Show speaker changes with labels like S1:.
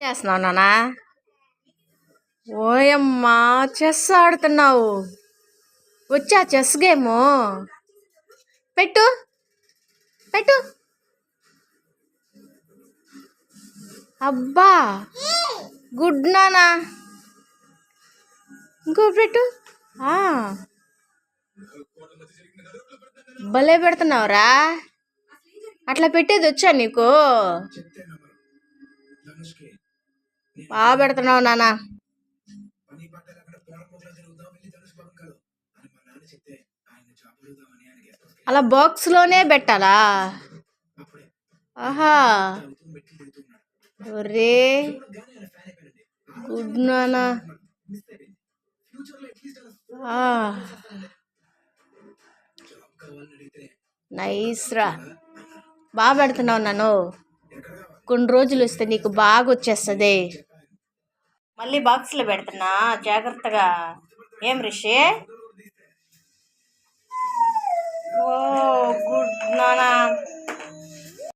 S1: చేస్తున్నావు నానా? ఓయమ్మా, చెస్ ఆడుతున్నావు. వచ్చా చెస్ గేము? పెట్టు పెట్టు. అబ్బా, గుడ్ నానా. ఇంకో పెట్టు. భలే పెడుతున్నావురా. అట్లా పెట్టేది వచ్చా నీకు? బాగా పెడుతున్నావు నానా. అలా బాక్స్లోనే పెట్టాలా? ఆహా, ఒరే గుడ్ నానా. నైస్ రా, బాగా పెడుతున్నావు నన్ను. కొన్ని రోజులు వస్తే నీకు బాగా వచ్చేస్తుంది. మళ్ళీ బాక్స్లో పెడుతున్నా, జాగ్రత్తగా. ఏం రిషి?